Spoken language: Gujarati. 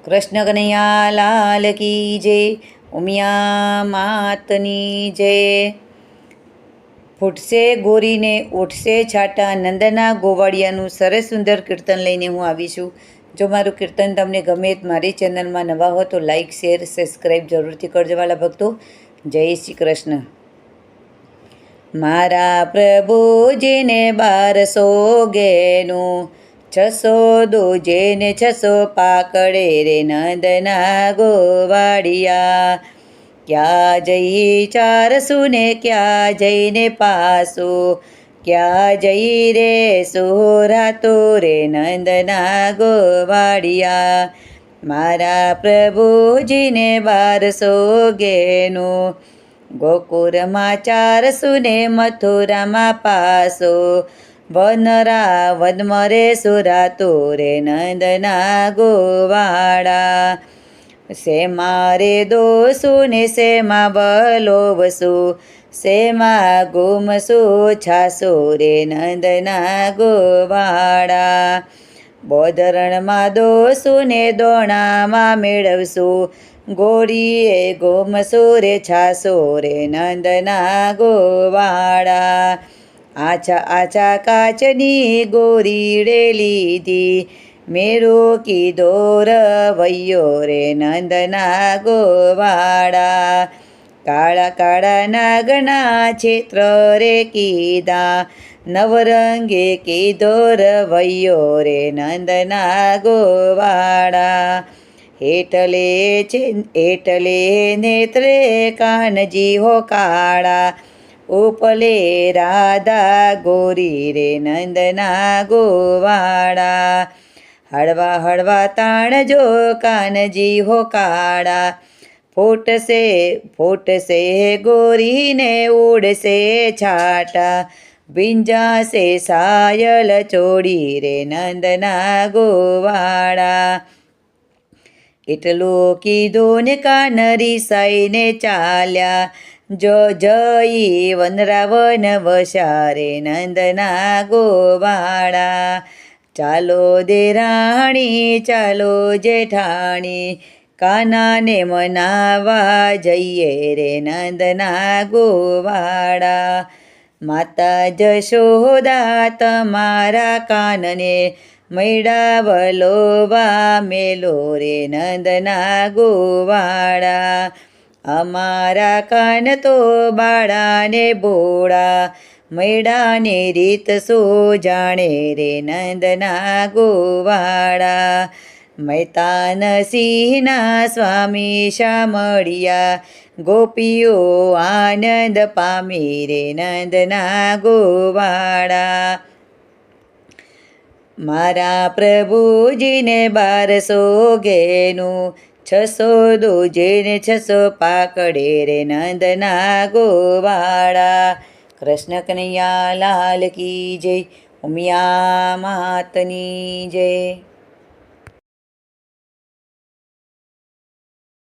કૃષ્ણ કનૈયા લાલ કી જય, ઉમિયા માતની જય। ફૂટશે ગોરીને ઉઠશે છાટા, નંદના ગોવાળિયાનું સરસ સુંદર કીર્તન લઈને હું આવી છું। જો મારું કીર્તન તમને ગમે મારી ચેનલમાં નવા હો તો લાઈક શેર સબસ્ક્રાઈબ જરૂરથી કરજો વાલા ભક્તો। જય શ્રી કૃષ્ણ। મારા પ્રભુજીને 1200 ઘેનું, 600 દૂજેને 600 પાકડે રે નંદના ગોવાળિયા। ક્યાં જઈ ચારસું ને ક્યાં જઈને પાસું, ક્યાં જઈ રે સોરાતો રે નંદના ગોવાળિયા। મારા પ્રભુજીને 1200 ઘેનું, ગોકુળમાં 400 ને મથુરામાં 500, વનરાવનમાં રે સુરાતો રે નંદના ગોવાળા। શેમાં રે દોસું ને શેમાં બલોવસું, શેમાં ગુમસું છાસો રે નંદના ગોવાળા। બોધરણમાં દોસું ને દોણામાં મેળવશું, ગોરીએ ગોમસું રે છાસો રે નંદના ગોવાળા। આછા આછા કાચની ગોરીડે લીધી, મેરો કીધો રવૈયો રે નંદના ગોવાળા। કાળા કાળા નાગના છેત્ર રે કીધા, નવરંગે કીધો રવૈયો રે નંદના ગોવાળા। હેઠલે નેત્રે કાનજી હો કાળા, ઉપલે રાધા ગોરી રે નંદના ગોવાળા। હળવા હળવા તાણજો કાનજી હો કાળા, ફૂટશે ગોરીને ઉડશે છાટા, ભીંજાશે સાયલ ચોડી રે નંદના ગોવાળા। એટલું કીધું ને કાનરી સાઈને ચાલ્યા, જઈ વનરાવન વસારે નંદના ગોવાળા। ચાલો દેરાણી ચાલો જેઠાણી, કાનાને મનાવા જઈએ રે નંદના ગોવાળા। માતા જશોદા તમારા કાનને, મૈડા વલોવા મેલો રે નંદના ગોવાળા। અમારા કાન તો બાળાને ભોળા, મૈડાની રીત શું જાણે રે નંદના ગોવાળા। મૈતાનસિંહના સ્વામી શામળિયા, ગોપીઓ આનંદ પામી રે નંદના ગોવાળા। મારા પ્રભુજીને 1200 ઘેનું, 600 દૂજેને 600 પાકડે રે નંદના ગોવાળા। કૃષ્ણ કનૈયા લાલ કી જય, ઉમિયા માતની જય।